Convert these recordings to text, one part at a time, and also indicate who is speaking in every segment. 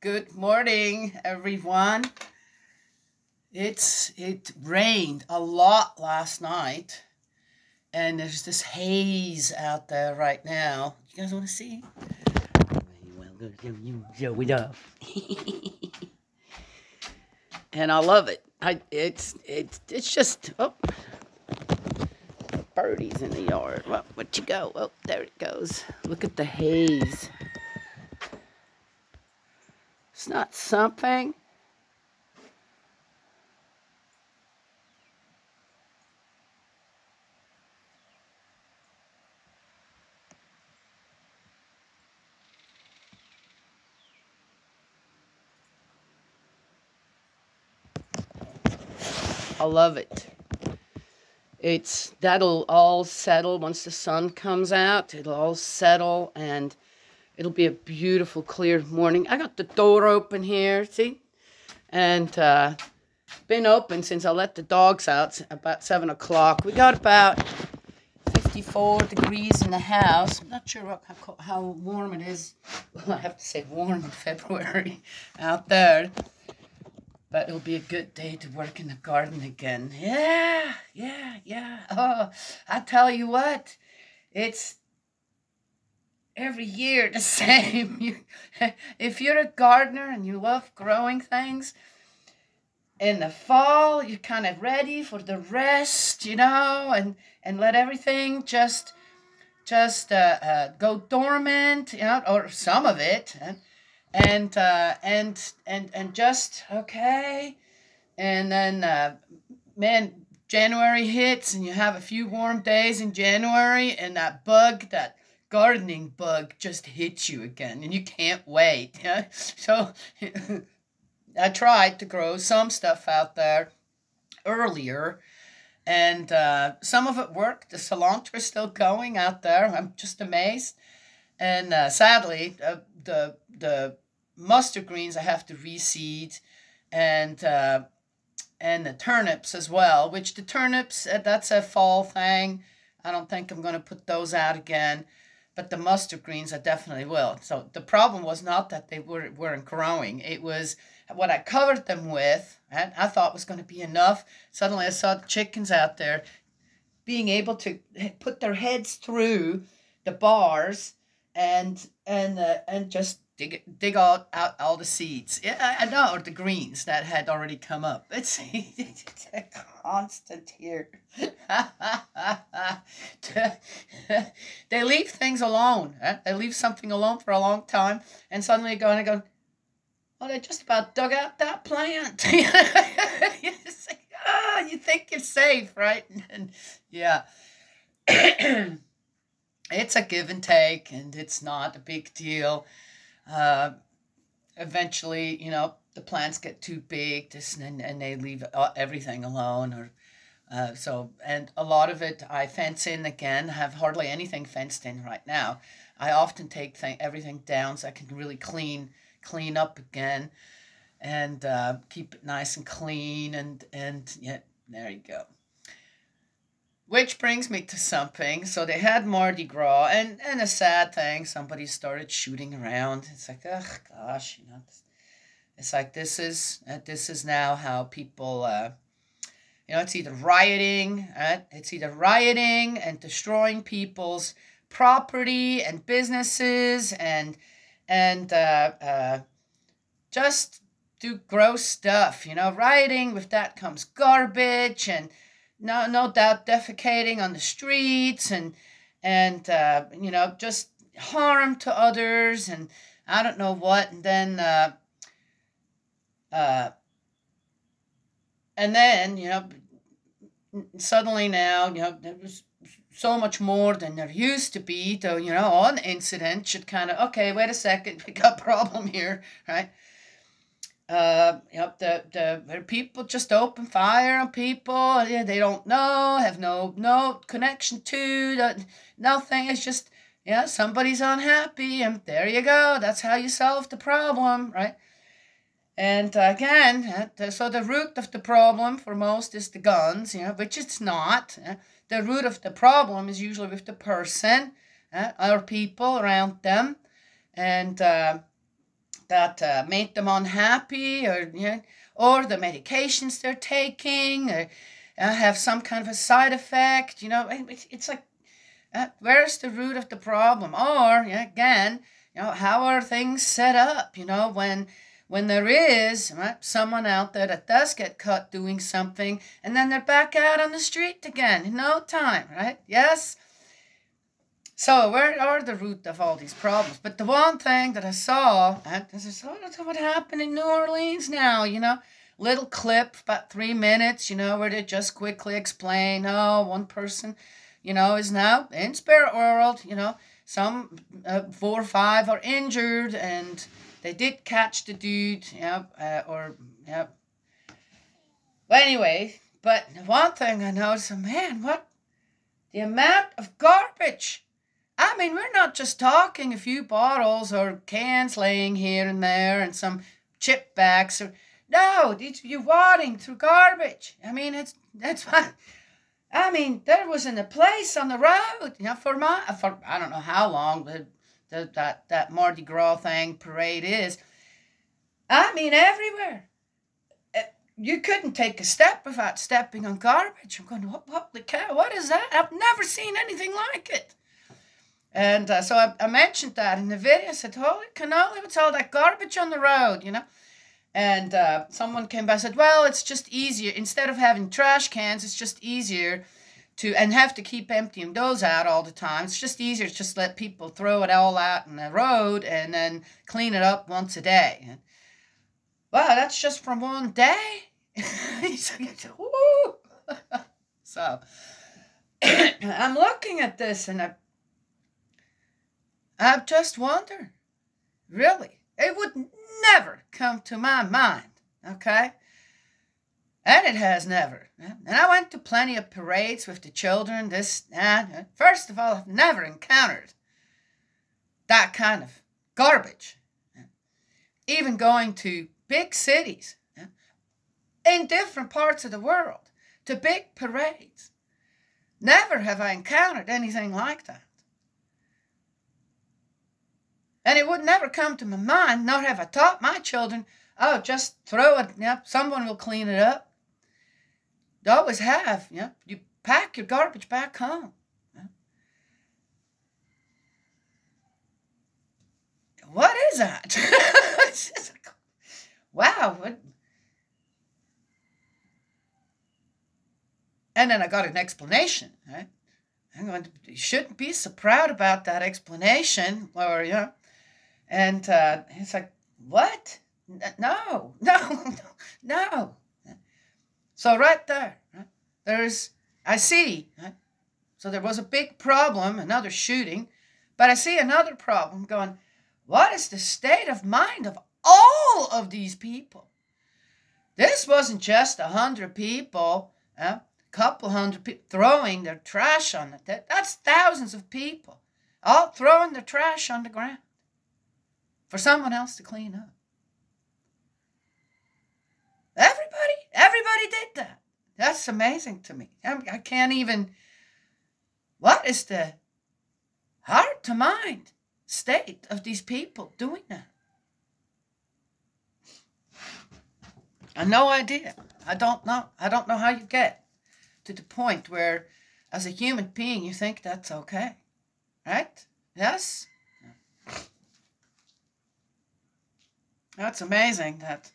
Speaker 1: Good morning, everyone. It rained a lot last night, and there's this haze out there right now. You guys want to see? Well, you show it off. And I love it. It's just birdies in the yard. Well, where'd you go? Oh, there it goes. Look at the haze. It's not something. I love it. That'll all settle once the sun comes out. It'll all settle and it'll be a beautiful, clear morning. I got the door open here, see? And been open since I let the dogs out about 7 o'clock. We got about 54 degrees in the house. I'm not sure how warm it is. Well, I have to say warm in February out there. But it'll be a good day to work in the garden again. Yeah. Oh, I tell you what, it's every year the same. If you're a gardener and you love growing things, in the fall, you're kind of ready for the rest, and let everything just go dormant, or some of it, and just okay, and then man, January hits and you have a few warm days in January, and that gardening bug just hits you again, and you can't wait. So I tried to grow some stuff out there earlier, and some of it worked. The cilantro is still going out there. I'm just amazed. And sadly, the mustard greens I have to reseed, and the turnips as well. Which the turnips, that's a fall thing. I don't think I'm going to put those out again. But the mustard greens, I definitely will. So the problem was not that they weren't growing. It was what I covered them with. I thought was going to be enough. Suddenly I saw the chickens out there being able to put their heads through the bars and just dig out all the seeds. Yeah, I know, or the greens that had already come up. It's a constant here. They leave things alone. They leave something alone for a long time, and suddenly go, oh, they just about dug out that plant. You think you're safe, right? And yeah. It's a give and take, and it's not a big deal. Eventually, the plants get too big, and they leave everything alone, or and a lot of it I fence in again. I have hardly anything fenced in right now. I often take everything down so I can really clean up again, and keep it nice and clean, and yeah, there you go. Which brings me to something. So they had Mardi Gras, and a sad thing, somebody started shooting around. It's like, oh gosh, it's like this is now how people, it's either rioting, right? It's either rioting and destroying people's property and businesses, and just do gross stuff. Rioting, with that comes garbage, and no doubt defecating on the streets, and just harm to others, and I don't know what, and then suddenly now, there was so much more than there used to be. Though, an incident should kind of, okay, wait a second, we got a problem here, right? The people just open fire on people. They don't know, have no connection to nothing. It's just, somebody's unhappy, and there you go. That's how you solve the problem, right? And again, so the root of the problem for most is the guns, which it's not. The root of the problem is usually with the person or people around them, and that make them unhappy, or or the medications they're taking, or have some kind of a side effect. It's like, where's the root of the problem? Or again, how are things set up? When there is someone out there that does get caught doing something, and then they're back out on the street again in no time, right? Yes. So where are the root of all these problems? But the one thing that I saw, this is what happened in New Orleans now, little clip, about 3 minutes, where they just quickly explain, one person, is now in spirit world, some 4 or 5 are injured, and they did catch the dude, But anyway, but one thing I noticed, man, what the amount of garbage. I mean, we're not just talking a few bottles or cans laying here and there and some chip bags. No, you're wading through garbage. I mean, that's fine. I mean, there wasn't a place on the road, for I don't know how long that Mardi Gras thing parade is. I mean, everywhere. You couldn't take a step without stepping on garbage. I'm going, holy cow, what is that? I've never seen anything like it. And so I mentioned that in the video. I said, holy cannoli, what's all that garbage on the road, And someone came by and said, well, it's just easier. Instead of having trash cans, it's just easier and have to keep emptying those out all the time. It's just easier to just let people throw it all out in the road and then clean it up once a day. And, well, that's just from one day. Woo! So I'm looking at this and I just wonder, really, it would never come to my mind, okay? And it has never. And I went to plenty of parades with the children, First of all, I've never encountered that kind of garbage. Even going to big cities in different parts of the world, to big parades. Never have I encountered anything like that. And it would never come to my mind, nor have I taught my children, just throw it, someone will clean it up. You always have, you pack your garbage back home. What is that? Wow. And then I got an explanation, right? I'm going, you shouldn't be so proud about that explanation, or, And it's like, what? No. So right there, I see. So there was a big problem, another shooting, but I see another problem going, what is the state of mind of all of these people? This wasn't just 100 people, couple hundred people throwing their trash on it. That's thousands of people all throwing their trash on the ground for someone else to clean up. Everybody did that. That's amazing to me. I can't even, what is the heart to mind state of these people doing that? I have no idea. I don't know. I don't know how you get to the point where, as a human being, you think that's okay. Right? Yes? That's amazing that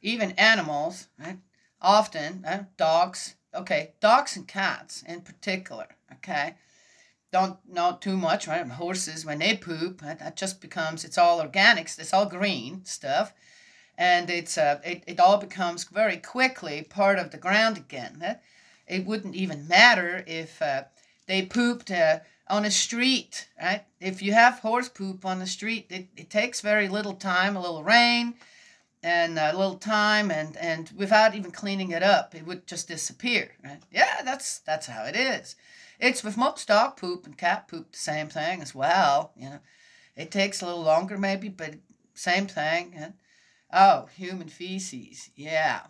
Speaker 1: even animals, right, often, dogs and cats in particular, okay, don't know too much, right? Horses, when they poop, that just becomes, it's all organics, it's all green stuff, and it all becomes very quickly part of the ground again. It wouldn't even matter if they pooped on a street, right? If you have horse poop on the street, it takes very little time, a little rain, and a little time, and without even cleaning it up, it would just disappear, right? Yeah, that's how it is. It's with most dog poop and cat poop the same thing as well, It takes a little longer maybe, but same thing. And, human feces, yeah.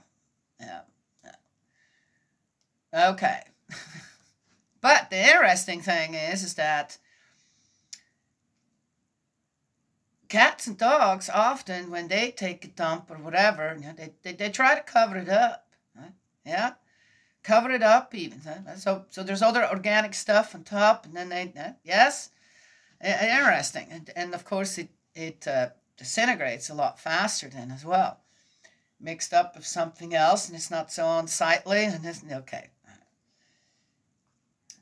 Speaker 1: Okay. But the interesting thing is that cats and dogs often, when they take a dump or whatever, you know, they try to cover it up. Right? Yeah, cover it up even. So there's other organic stuff on top, and then yes, interesting. And of course it disintegrates a lot faster then as well. Mixed up with something else, and it's not so unsightly, and it's okay.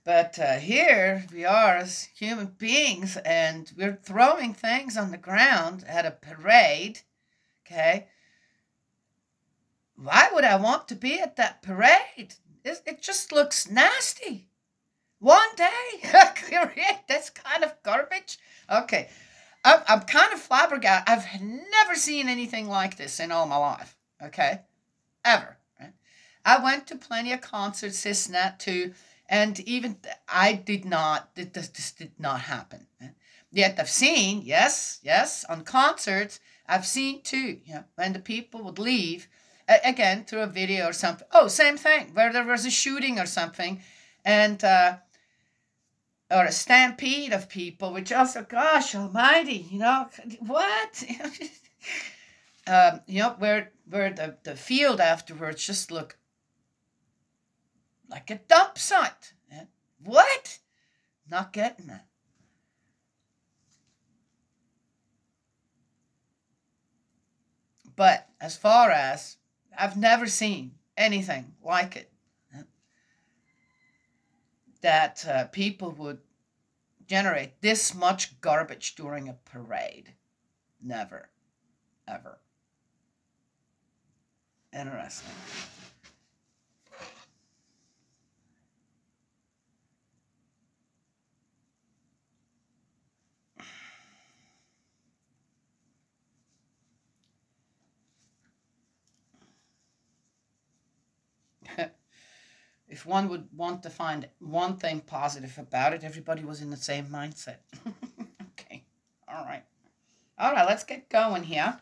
Speaker 1: But here we are as human beings, and we're throwing things on the ground at a parade, okay? Why would I want to be at that parade? It just looks nasty. One day, create this kind of garbage? Okay, I'm kind of flabbergasted. I've never seen anything like this in all my life, okay? Ever. Right? I went to plenty of concerts, this and that too, and even this did not happen. Yet I've seen, yes, on concerts, I've seen too, you know, when the people would leave, again, through a video or something. Oh, same thing, where there was a shooting or something, and, or a stampede of people, which also, gosh almighty, you know, what? You know, where the field afterwards just looked like a dump site. What? Not getting that. But as far as, I've never seen anything like it. That people would generate this much garbage during a parade. Never. Ever. Interesting. If one would want to find one thing positive about it, everybody was in the same mindset. Okay. All right. All right, let's get going here.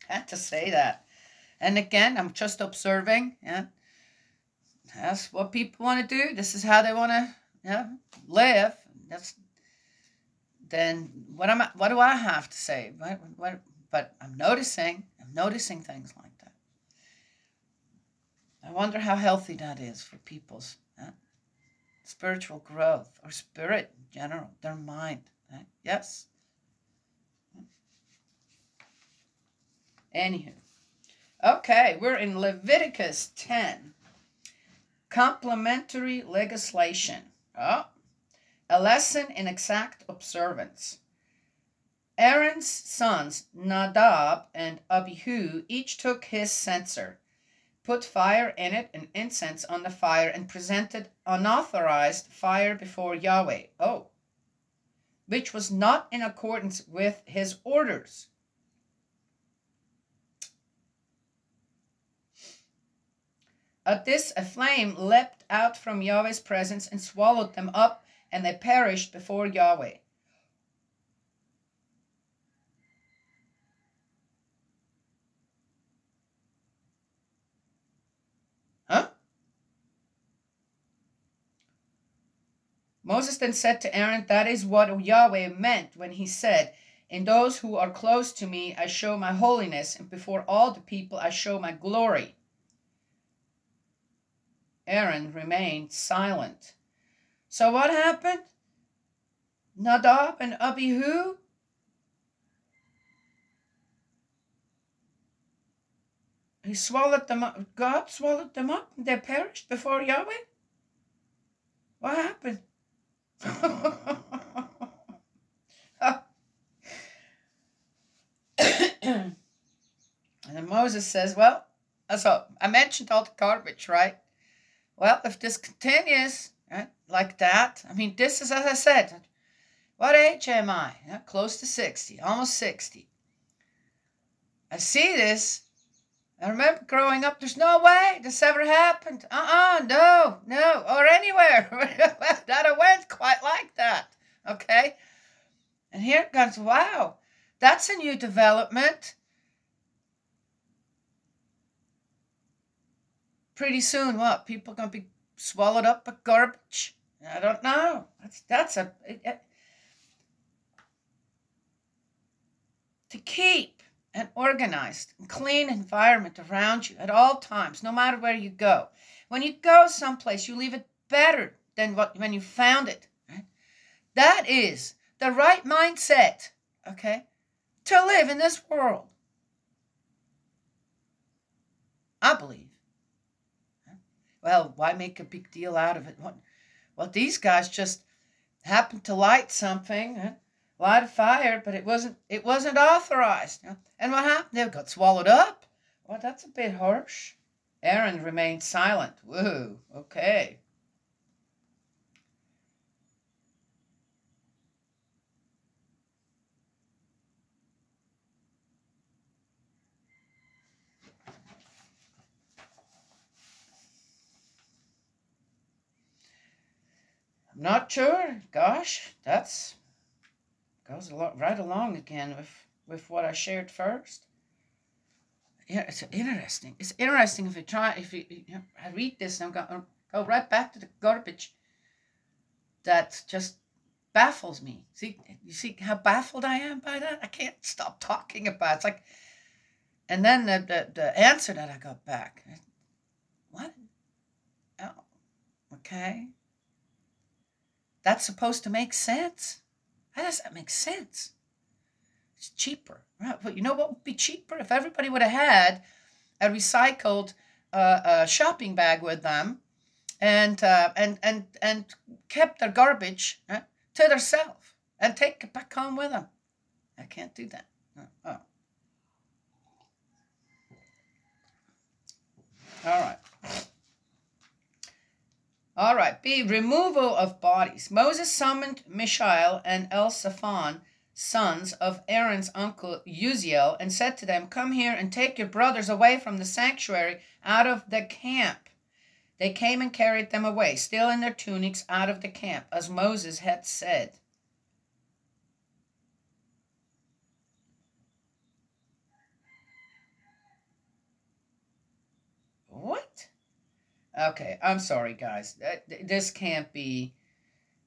Speaker 1: Had to say that. And again, I'm just observing. Yeah. That's what people want to do. This is how they want to live. Then what do I have to say? But I'm noticing things like that. I wonder how healthy that is for people's spiritual growth, or spirit in general, their mind. Right? Yes. Anywho. Okay, we're in Leviticus 10. Complementary legislation. Oh, a lesson in exact observance. Aaron's sons, Nadab and Abihu, each took his censer, put fire in it and incense on the fire, and presented unauthorized fire before Yahweh. Oh, which was not in accordance with his orders. At this, a flame leapt out from Yahweh's presence and swallowed them up, and they perished before Yahweh. Huh? Moses then said to Aaron, that is what Yahweh meant when he said, in those who are close to me I show my holiness, and before all the people I show my glory. Aaron remained silent. So what happened? Nadab and Abihu? He swallowed them up. God swallowed them up and they perished before Yahweh? What happened? And then Moses says, well, so I mentioned all the garbage, right? Well, if this continues, right, like that, I mean, this is, as I said, what age am I? Yeah, close to 60, almost 60. I see this. I remember growing up, there's no way this ever happened. No, or anywhere that I went quite like that, okay? And here it comes, wow, that's a new development. Pretty soon, what? People going to be swallowed up by garbage? I don't know. to keep an organized and clean environment around you at all times, no matter where you go. When you go someplace, you leave it better than when you found it. Right? That is the right mindset, okay, to live in this world. I believe. Well, why make a big deal out of it? Well, these guys just happened to light something, light a fire, but it wasn't authorized. And what happened? They got swallowed up. Well, that's a bit harsh. Aaron remained silent. Whoa, okay. I'm not sure. Gosh, that's goes right along again with what I shared first. Yeah, it's interesting. It's interesting if I read this and go right back to the garbage. That just baffles me. You see how baffled I am by that? I can't stop talking about it. It's like, and then the answer that I got back. What? Oh, okay. That's supposed to make sense. How does that make sense? It's cheaper, right? But you know what would be cheaper? If everybody would have had a recycled shopping bag with them, and kept their garbage to themselves and take it back home with them. I can't do that. Oh. All right. All right. B, removal of bodies. Moses summoned Mishael and Elzaphan, sons of Aaron's uncle Uziel, and said to them, "Come here and take your brothers away from the sanctuary out of the camp." They came and carried them away, still in their tunics, out of the camp, as Moses had said. What? Okay, I'm sorry, guys. This can't be.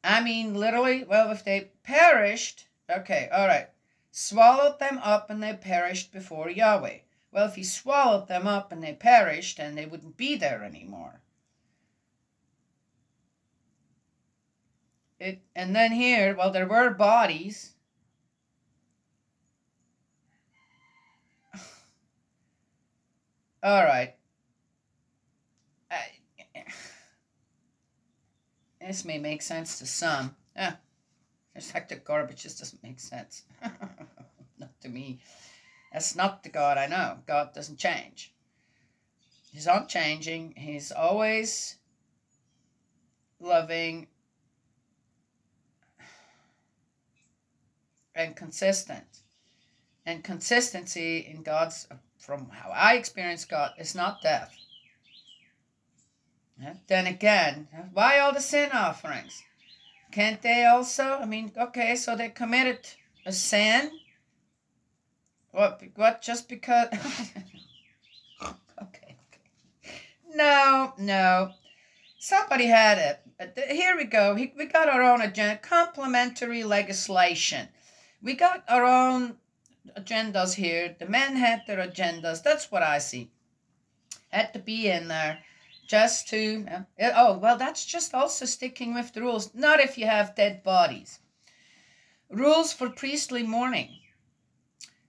Speaker 1: I mean, literally, well, if they perished, okay, all right. Swallowed them up and they perished before Yahweh. Well, if he swallowed them up and they perished, then they wouldn't be there anymore. And then here, well, there were bodies. All right. This may make sense to some. It's like the garbage just doesn't make sense. Not to me. That's not the God I know. God doesn't change. He's unchanging. He's always loving and consistent. And consistency in God's, from how I experience God, is not death. Then again, why all the sin offerings? Can't they also? I mean, okay, so they committed a sin. What? Just because? Okay. No. Somebody had it. Here we go. We got our own agenda. Complementary legislation. We got our own agendas here. The men had their agendas. That's what I see. Had to be in there. Just to, oh, well, that's just also sticking with the rules. Not if you have dead bodies. Rules for priestly mourning.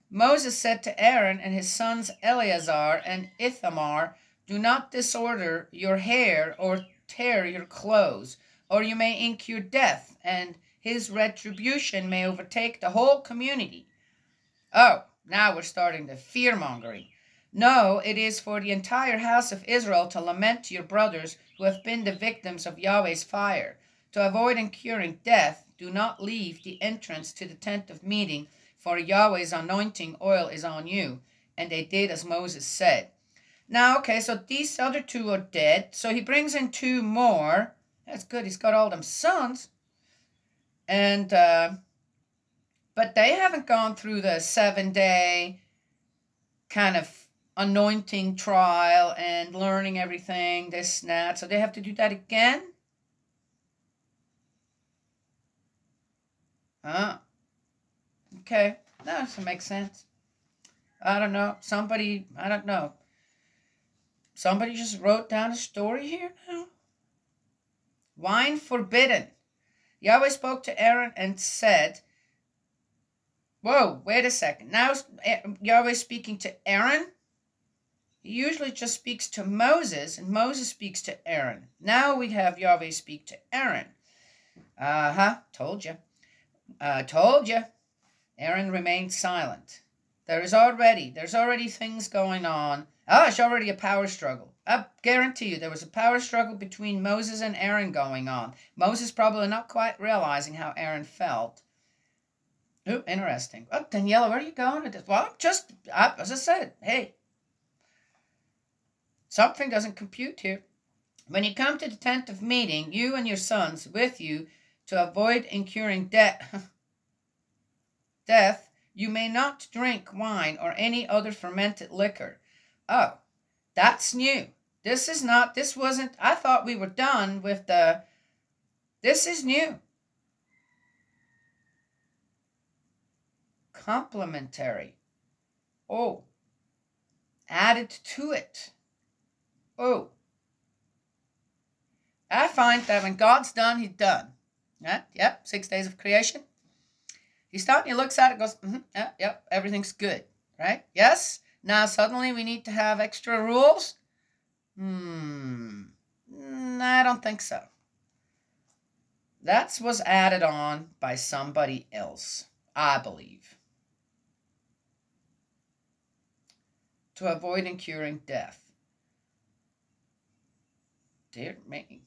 Speaker 1: Moses said to Aaron and his sons Eleazar and Ithamar, "Do not disorder your hair or tear your clothes, or you may incur death, and his retribution may overtake the whole community." Oh, now we're starting the fear-mongering. "No, it is for the entire house of Israel to lament your brothers who have been the victims of Yahweh's fire. To avoid incurring death, do not leave the entrance to the tent of meeting, for Yahweh's anointing oil is on you." And they did as Moses said. Now, okay, so these other two are dead. So he brings in two more. That's good. He's got all them sons. And, but they haven't gone through the 7-day kind of anointing trial and learning everything, this and that. So they have to do that again? Okay. That doesn't make sense. I don't know. I don't know. Somebody just wrote down a story here now. Wine forbidden. Yahweh spoke to Aaron and said, whoa, wait a second. Now Yahweh speaking to Aaron. He usually just speaks to Moses, and Moses speaks to Aaron. Now we have Yahweh speak to Aaron. Told you. Told you. Aaron remained silent. There's already things going on. It's already a power struggle. I guarantee you there was a power struggle between Moses and Aaron going on. Moses probably not quite realizing how Aaron felt. Ooh, interesting. Oh, Daniela, where are you going with this? Well, as I said, hey, something doesn't compute here. When you come to the tent of meeting, you and your sons with you, to avoid incurring death, you may not drink wine or any other fermented liquor. Oh, that's new. This wasn't, I thought we were done with this is new. Complementary. Oh, added to it. Oh. I find that when God's done, he's done. Yep, 6 days of creation. He stops, he looks at it, goes, yep, everything's good, right? Yes? Now suddenly we need to have extra rules? I don't think so. That was added on by somebody else, I believe, to avoid incurring death. Dear me.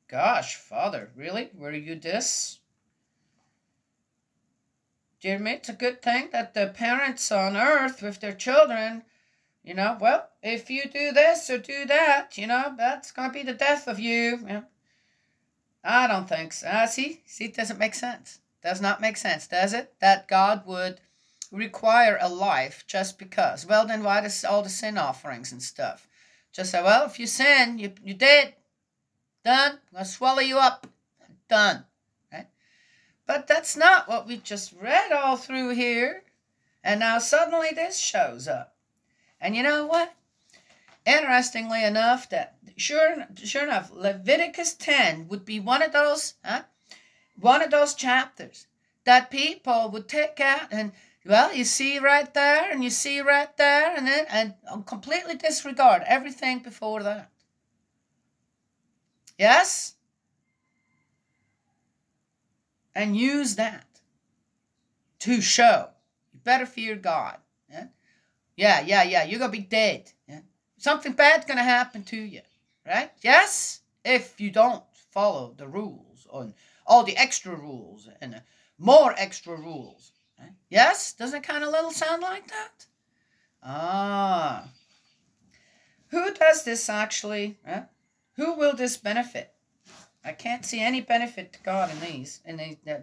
Speaker 1: Gosh, Father, really? Were you this? Dear me, it's a good thing that the parents on earth with their children, well, if you do this or do that, that's going to be the death of you. I don't think so. See, it doesn't make sense. Does not make sense, does it? That God would require a life just because. Well, then why does all the sin offerings and stuff? Just say, well, if you sin, you're dead. Done. I'm going to swallow you up. Done. Right? But that's not what we just read all through here. And now suddenly this shows up. And you know what? Interestingly enough, that sure enough, Leviticus 10 would be one of those chapters that people would take out and, well, you see right there and you see right there and completely disregard everything before that. Yes? And use that to show you better fear God. Yeah. You're going to be dead. Yeah? Something bad's going to happen to you. Right? Yes? If you don't follow the rules, and all the extra rules, and more extra rules. Right? Yes? Doesn't it kind of little sound like that? Who does this actually? Who will this benefit? I can't see any benefit to God in these.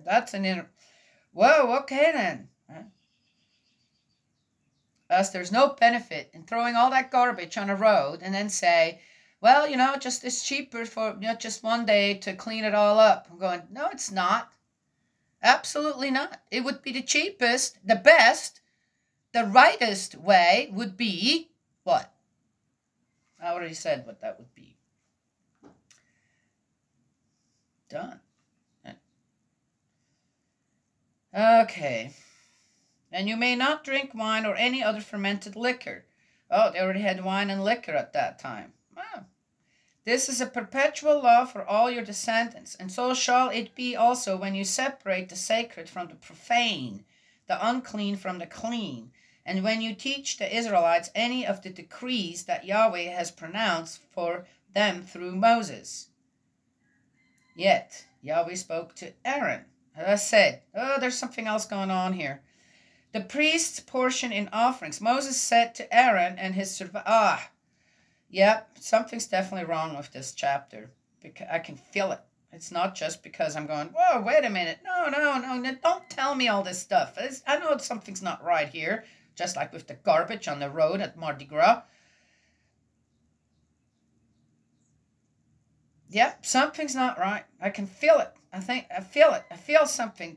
Speaker 1: That's whoa, okay then. Right? Thus, there's no benefit in throwing all that garbage on a road and then say, well, just it's cheaper for just one day to clean it all up. I'm going, no, it's not. Absolutely not. It would be the cheapest, the best, the rightest way would be what? I already said what that would be. Done. Okay. And you may not drink wine or any other fermented liquor. Oh, they already had wine and liquor at that time. Wow. This is a perpetual law for all your descendants, and so shall it be also when you separate the sacred from the profane, the unclean from the clean, and when you teach the Israelites any of the decrees that Yahweh has pronounced for them through Moses. Yet Yahweh spoke to Aaron. As I said, there's something else going on here. The priest's portion in offerings. Moses said to Aaron and his something's definitely wrong with this chapter. Because I can feel it. It's not just because I'm going, whoa, wait a minute. No, don't tell me all this stuff. I know something's not right here. Just like with the garbage on the road at Mardi Gras. Yep, something's not right. I can feel it. I feel it. I feel something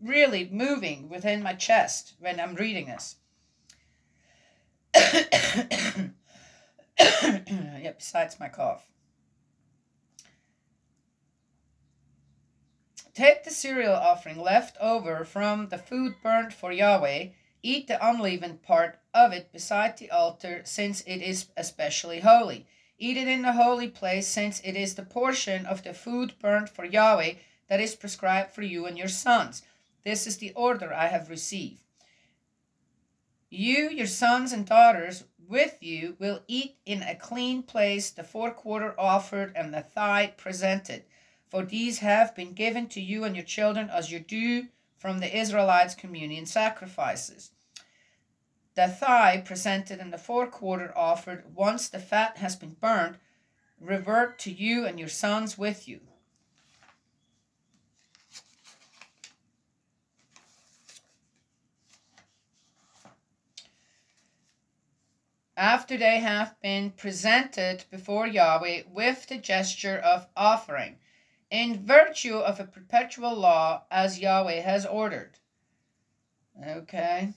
Speaker 1: really moving within my chest when I'm reading this. Yeah, besides my cough. Take the cereal offering left over from the food burnt for Yahweh, eat the unleavened part of it beside the altar, since it is especially holy. Eat it in the holy place, since it is the portion of the food burnt for Yahweh that is prescribed for you and your sons. This is the order I have received. You, your sons and daughters with you, will eat in a clean place the forequarter offered and the thigh presented. For these have been given to you and your children as your due from the Israelites' communion sacrifices. The thigh presented and the forequarter offered, once the fat has been burned, revert to you and your sons with you. After they have been presented before Yahweh with the gesture of offering, in virtue of a perpetual law as Yahweh has ordered. Okay.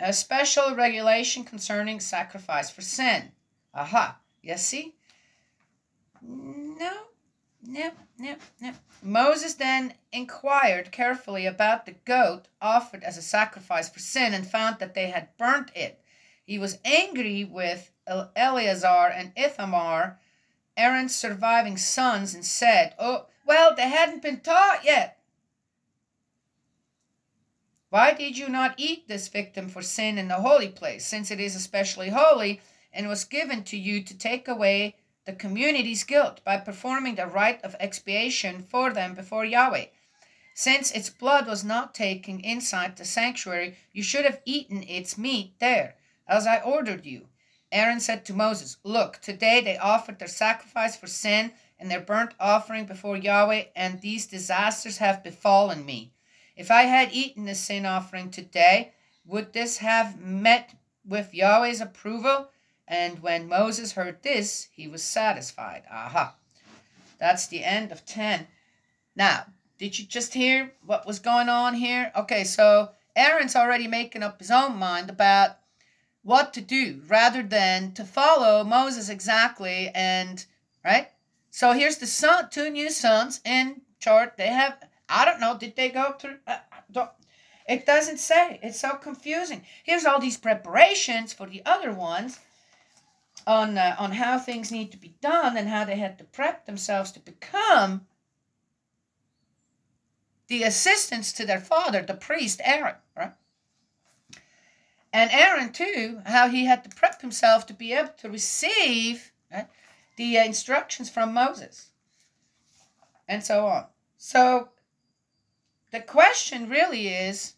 Speaker 1: A special regulation concerning sacrifice for sin. Aha. You see? No. Moses then inquired carefully about the goat offered as a sacrifice for sin and found that they had burnt it. He was angry with Eleazar and Ithamar, Aaron's surviving sons, and said, "Oh, well, they hadn't been taught yet. Why did you not eat this victim for sin in the holy place, since it is especially holy and was given to you to take away the community's guilt by performing the rite of expiation for them before Yahweh? Since its blood was not taken inside the sanctuary, you should have eaten its meat there, as I ordered you." Aaron said to Moses, "Look, today they offered their sacrifice for sin and their burnt offering before Yahweh, and these disasters have befallen me. If I had eaten the sin offering today, would this have met with Yahweh's approval?" And when Moses heard this, he was satisfied. Aha. That's the end of 10. Now, did you just hear what was going on here? Okay, so Aaron's already making up his own mind about what to do rather than to follow Moses exactly, and right? So here's the two new sons in chart. They have, I don't know, did they go through? It doesn't say. It's so confusing. Here's all these preparations for the other ones on how things need to be done and how they had to prep themselves to become the assistants to their father, the priest Aaron, right? And Aaron, too, how he had to prep himself to be able to receive, right, the instructions from Moses, and so on. So the question really is,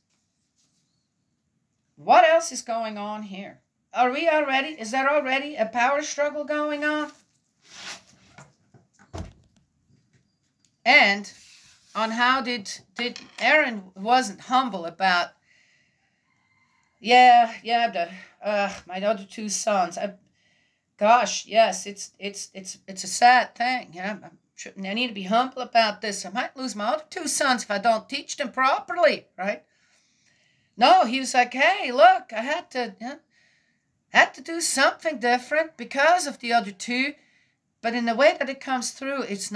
Speaker 1: what else is going on here? Is there already a power struggle going on? And on how did Aaron wasn't humble about, my other two sons. Gosh, yes, it's a sad thing. Yeah, I need to be humble about this. I might lose my other two sons if I don't teach them properly, right? No, he was like, hey, look, I had to do something different because of the other two, but in the way that it comes through, it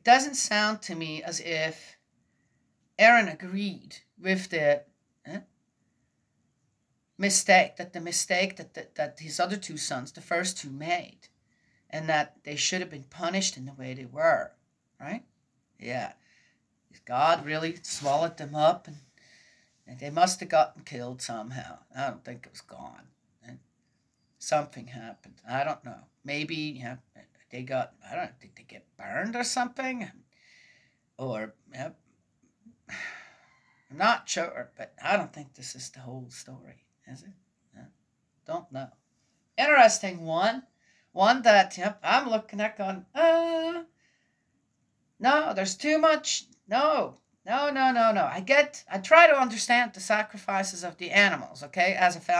Speaker 1: doesn't sound to me as if Aaron agreed with the mistake that his other two sons, the first two, made, and that they should have been punished in the way they were, right? Yeah. God really swallowed them up, and they must have gotten killed somehow. I don't think it was gone. And something happened. I don't know. Maybe they got, I don't know, did they get burned or something? Or, I'm not sure, but I don't think this is the whole story, is it? Don't know. Interesting one. One that, I'm looking at going, no, there's too much. No. I try to understand the sacrifices of the animals, okay,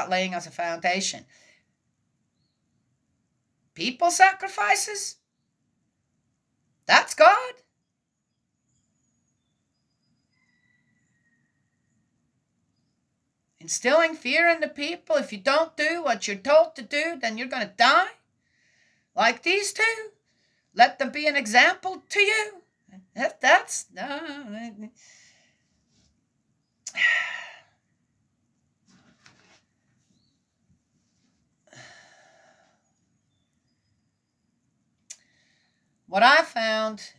Speaker 1: laying as a foundation. People sacrifices? That's God? instilling fear in the people. If you don't do what you're told to do, then you're going to die. Like these two. Let them be an example to you. That's no. What I found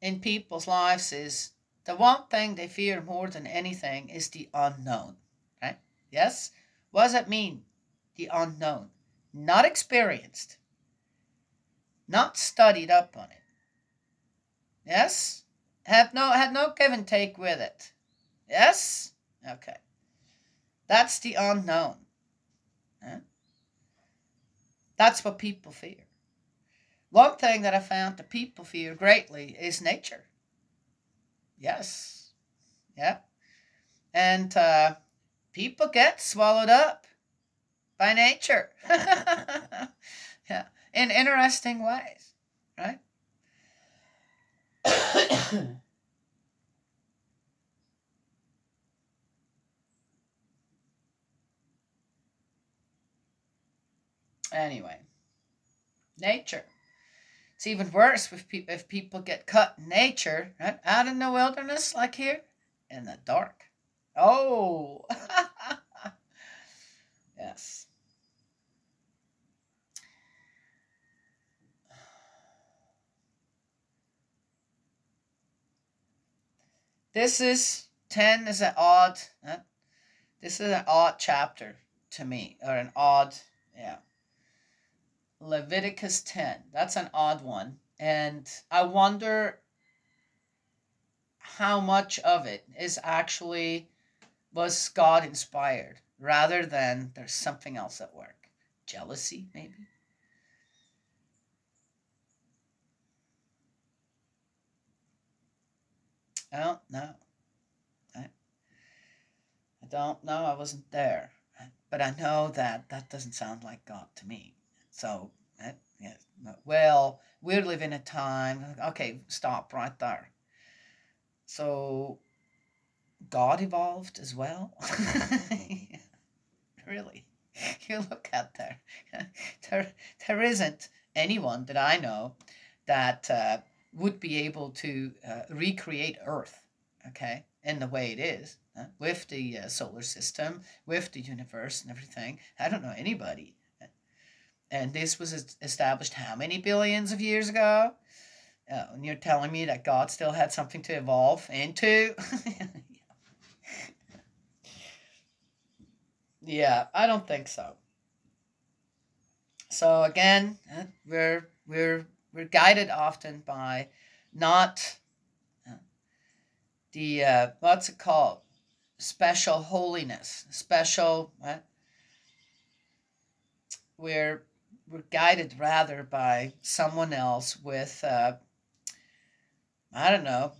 Speaker 1: in people's lives is the one thing they fear more than anything is the unknown. Right? Yes? What does it mean? The unknown. Not experienced. Not studied up on it. Yes? Had no give and take with it. Yes? Okay. That's the unknown. Huh? That's what people fear. One thing that I found that people fear greatly is nature. Yes. Yeah. And people get swallowed up by nature. Yeah. In interesting ways. Right? Anyway. Nature. It's even worse if people get cut in nature, right? Out in the wilderness, like here, in the dark. Oh, yes. This is 10 is an odd. This is an odd chapter to me, or an odd, yeah. Leviticus 10. That's an odd one. And I wonder how much of it is actually was God inspired rather than there's something else at work. Jealousy, maybe? I don't know. I don't know. I wasn't there. But I know that doesn't sound like God to me. So, yes. Well, we live in a time. Okay, stop right there. So, God evolved as well? Really? You look out there. There isn't anyone that I know that would be able to recreate Earth, okay, in the way it is, with the solar system, with the universe and everything. I don't know anybody. And this was established how many billions of years ago? And you're telling me that God still had something to evolve into? Yeah, I don't think so. So again, we're guided often by not the what's it called? Special holiness, special. We're guided rather by someone else with I don't know,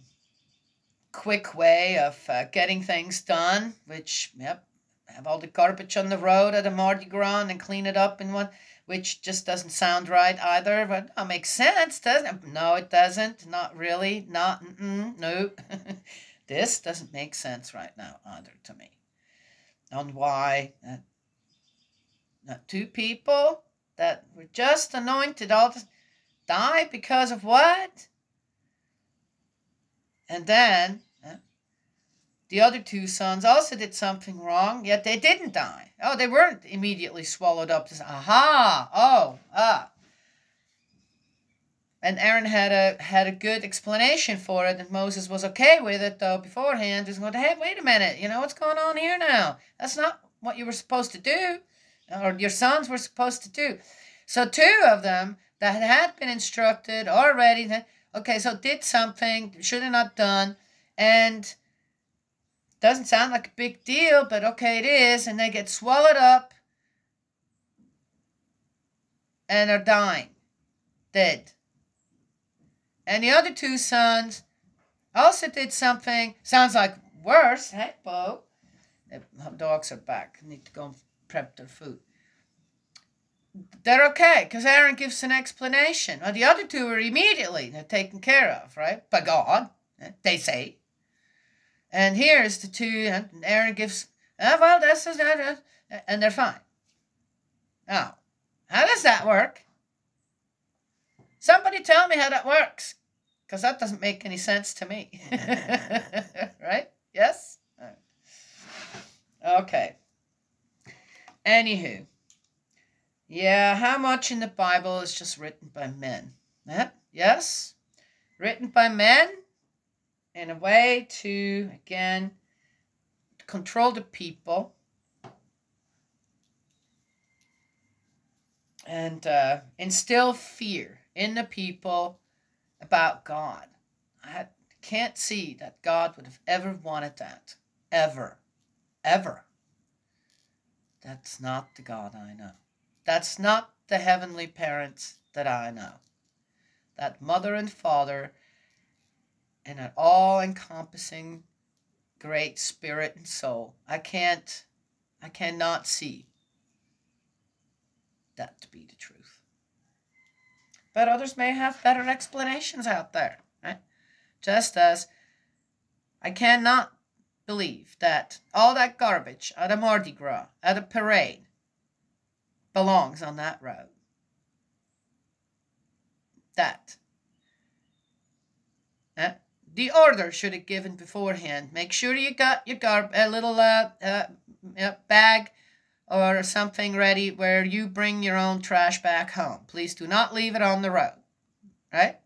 Speaker 1: quick way of getting things done, which have all the garbage on the road at a Mardi Gras and clean it up in one, which just doesn't sound right either. But it makes sense, doesn't it? No, it doesn't. Not really. Not, no. This doesn't make sense right now either to me. On why two people that were just anointed all to die because of what? And then the other two sons also did something wrong, yet they didn't die. Oh, they weren't immediately swallowed up. Aha! Oh, ah. And Aaron had a good explanation for it, and Moses was okay with it, though, beforehand. He's going, hey, wait a minute, what's going on here now? That's not what you were supposed to do, or your sons were supposed to do. So two of them that had been instructed already, okay, so did something should have not done, and doesn't sound like a big deal, but okay, it is, and they get swallowed up and are dying, dead. And the other two sons also did something, sounds like worse. Hey, Bo. The dogs are back. I need to go and prep their food. They're okay, because Aaron gives an explanation. Well, the other two are immediately they're taken care of, right? By God, they say. And here's the two, and Aaron gives Well, this is that, and they're fine. Now, how does that work? Somebody tell me how that works, because that doesn't make any sense to me. Right? Yes? Okay. Anywho. Yeah, how much in the Bible is just written by men? Yes? Written by men in a way to, again, control the people and instill fear in the people about God. I can't see that God would have ever wanted that. Ever. Ever. That's not the God I know. That's not the heavenly parents that I know. That mother and father and an all-encompassing great spirit and soul. I cannot see that to be the truth. But others may have better explanations out there, right? Just as I cannot believe that all that garbage at a Mardi Gras, at a parade, belongs on that road. That. The order should have given beforehand. Make sure you got your a little bag or something ready where you bring your own trash back home. Please do not leave it on the road. Right?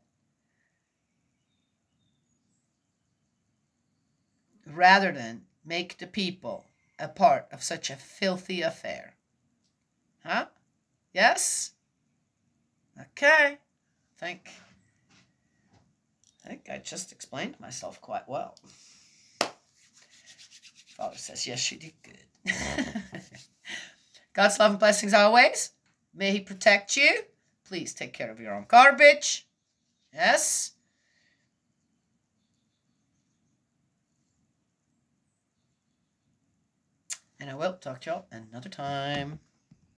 Speaker 1: Rather than make the people a part of such a filthy affair. Huh? Yes? Okay. I think I just explained myself quite well. Father says, yes, you did good. God's love and blessings always. May he protect you. Please take care of your own garbage. Yes. And I will talk to y'all another time.